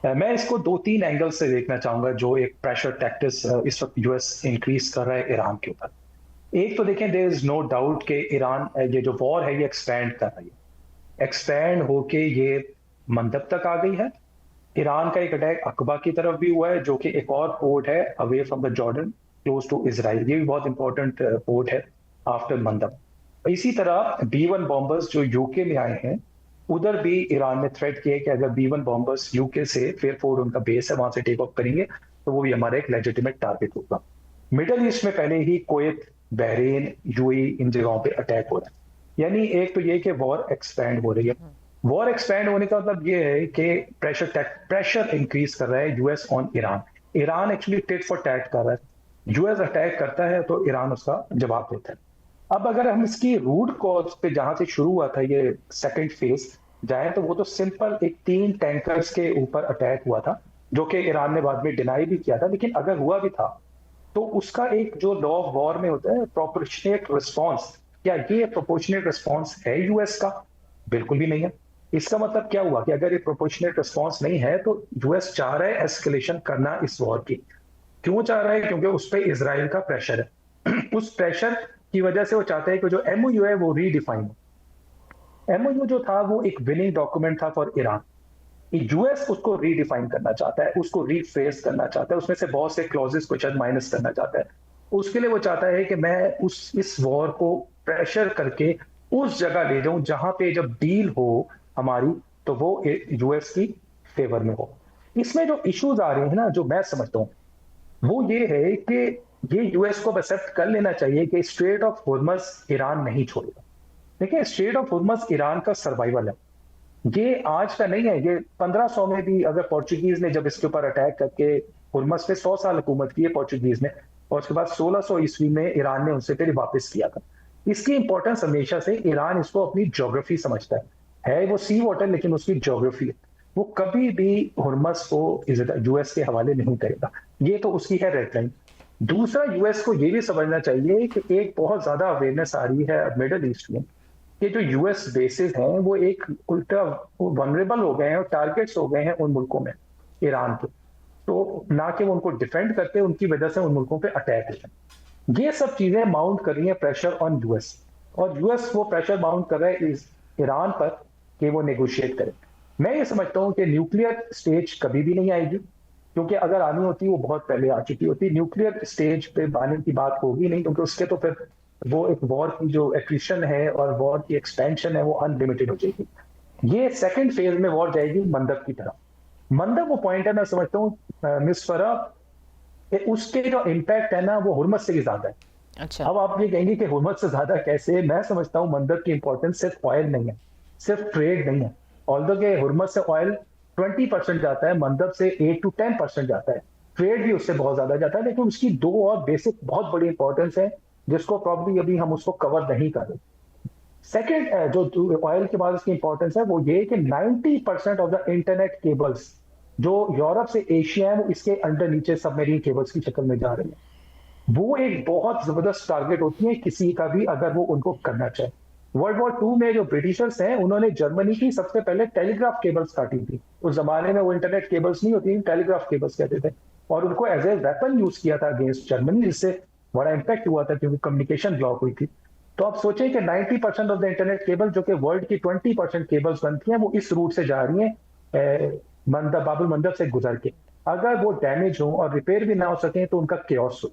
मैं इसको 2-3 एंगल से देखना चाहूँगा जो एक प्रेशर टैक्टिक्स इस वक़्त यूएस इंक्रीज़ कर रहा है ईरान के ऊपर। एक तो देखें देयर इज़ नो डाउट कि ईरान ये जो वॉर है ये एक्सपैंड कर रही है। एक्सपैंड होके ये मंदब तक आ गई है। ईरान का एक अटैक अक़बा की तरफ भी हुआ है जो कि एक और पोर्ट है away from the Jordan close to Israel. ये भी बहुत इंपॉर्टेंट पोर्ट है आफ्टर मंदब। इसी तरह बी-1 बॉम्बर्स जो यूके में आए हैं, उधर भी ईरान ने थ्रेट किया है कि अगर बी-1 बॉम्बर्स यूके से फेयरफोर्ड उनका बेस है, वहां से टेक ऑफ करेंगे, तो वो भी हमारा एक लेजिटिमेट टारगेट होगा। मिडल ईस्ट में पहले ही कुवैत, बहरीन, यूएई इन जगहों पे अटैक हो रहा है। यानी एक तो ये कि वॉर एक्सपैंड हो रही है। वॉर एक्सपैंड होने का मतलब ये है कि प्रेशर इंक्रीज कर रहा है US on Iran. Iran actually tit for tat कर रहा है। यूएस अटैक करता है तो ईरान उसका जवाब देता है। अब अगर हम इसकी रूट कॉज पे जहां से शुरू हुआ था ये सेकंड फेज जाए, तो वो तो सिंपल एक 3 टैंकर्स के ऊपर अटैक हुआ था जो कि ईरान ने बाद में डिनाई भी किया था। लेकिन अगर हुआ भी था तो उसका एक जो लॉ ऑफ वॉर में होता है प्रोपोर्शनेट रिस्पॉन्स, क्या ये प्रोपोर्शनेट रिस्पॉन्स है यूएस का? बिल्कुल भी नहीं है। इसका मतलब क्या हुआ कि अगर ये प्रोपोर्शनेट रिस्पॉन्स नहीं है तो यूएस चाह रहा है एस्केलेशन करना इस वॉर की। क्यों चाह रहा है? क्योंकि उस पर इसराइल का प्रेशर है। उस प्रेशर की वजह से वो चाहते हैं कि जो एमओयू है वो रीडिफाइन हो। एमओयू जो था वो एक विनिंग डॉक्यूमेंट था फॉर ईरान। यूएस उसको रीडिफाइन करना चाहता है, उसको रीफ्रेज करना चाहता है, उसमें से बहुत से क्लॉजेस को शायद माइनस करना चाहता है। उसके लिए वो चाहता है कि मैं उस इस वॉर को प्रेशर करके उस जगह ले जाऊं जहां पे जब डील हो हमारी, तो वो यूएस की फेवर में हो। इसमें जो इश्यूज आ रहे हैं ना, जो मैं समझता हूँ वो ये है कि ये यूएस को एक्सेप्ट कर लेना चाहिए कि स्ट्रेट ऑफ हॉर्मज ईरान नहीं छोड़ेगा। देखिए, स्ट्रेट ऑफ हॉर्मज ईरान का सर्वाइवल है। ये आज का नहीं है। ये 1500 में भी अगर पोर्चुगीज ने जब इसके ऊपर अटैक करके हुर्मस पे 100 साल हुकूमत की है पोर्चुगीज ने, और उसके बाद 1600 ईस्वी में ईरान ने उनसे फिर वापस किया था। इसकी इंपॉर्टेंस हमेशा से ईरान इसको अपनी ज्योग्राफी समझता है वो सी वाटर लेकिन उसकी ज्योग्राफी है। वो कभी भी हुर्मस को यूएस के हवाले नहीं करेगा। ये तो उसकी है रेड लाइन। दूसरा, यूएस को ये भी समझना चाहिए कि एक बहुत ज्यादा अवेयरनेस आ रही है मिडल ईस्ट में कि जो यूएस बेसिस हैं वो एक उल्टा वनरेबल हो गए हैं और टारगेट्स हो गए हैं उन मुल्कों में, ईरान के। तो ना कि वो उनको डिफेंड करते, उनकी वजह से उन मुल्कों पे अटैक होते हैं। ये सब चीजें माउंट कर रही है प्रेशर ऑन यूएस, और यूएस वो प्रेशर माउंट कर रहा है ईरान पर कि वो नेगोशिएट करे। मैं ये समझता हूँ कि न्यूक्लियर स्टेज कभी भी नहीं आएगी, क्योंकि अगर आनी होती वो बहुत पहले आ चुकी होती। न्यूक्लियर स्टेज पे आने की बात होगी नहीं, क्योंकि उसके तो फिर वो एक वॉर की जो एक्विशन है और वॉर की एक्सपेंशन है वो अनलिमिटेड हो जाएगी। ये सेकंड फेज में वॉर जाएगी मंदब की तरफ। मंदब वो पॉइंट है, मैं समझता हूँ मिस फरा, उसके जो इम्पैक्ट है ना वो हुर्मत से भी ज्यादा है। अच्छा। अब आप ये कहेंगे कि हुर्मत से ज्यादा कैसे? मैं समझता हूँ मंदब की इंपॉर्टेंस सिर्फ ऑयल नहीं है, सिर्फ ट्रेड नहीं है। ऑल्दो के हुर्मत से ऑयल 20% जाता है, मंदब से 8 to 10% जाता है। ट्रेड भी उससे बहुत ज्यादा जाता है, लेकिन उसकी दो और बेसिक बहुत बड़ी इंपॉर्टेंस है जिसको प्रॉब्लली अभी हम उसको कवर नहीं कर रहे। सेकेंड, जो ऑयल के बाद इसकी इंपॉर्टेंस है वो ये कि 90% ऑफ द इंटरनेट केबल्स जो यूरोप से एशिया है वो इसके अंडर नीचे सबमेरीन केबल्स की शक्ल में जा रही है। वो एक बहुत जबरदस्त टारगेट होती है किसी का भी अगर वो उनको करना चाहे। वर्ल्ड वॉर 2 में जो ब्रिटिशर्स हैं उन्होंने जर्मनी की सबसे पहले टेलीग्राफ केबल्स काटी थी। उस जमाने में वो इंटरनेट केबल्स नहीं होती, टेलीग्राफ केबल्स कहते थे, और उनको एज ए वेपन यूज किया था अगेंस्ट जर्मनी, जिससे बड़ा इंपैक्ट हुआ था क्योंकि कम्युनिकेशन ब्लॉक हुई थी। तो आप सोचें कि 90% ऑफ द इंटरनेट केबल जो कि वर्ल्ड की 20% केबल्स बनती हैं वो इस रूट से जा रही हैं, मंदब बाबुल मंदब से गुजर के। अगर वो डैमेज हो और रिपेयर भी ना हो सके तो उनका केओस हो।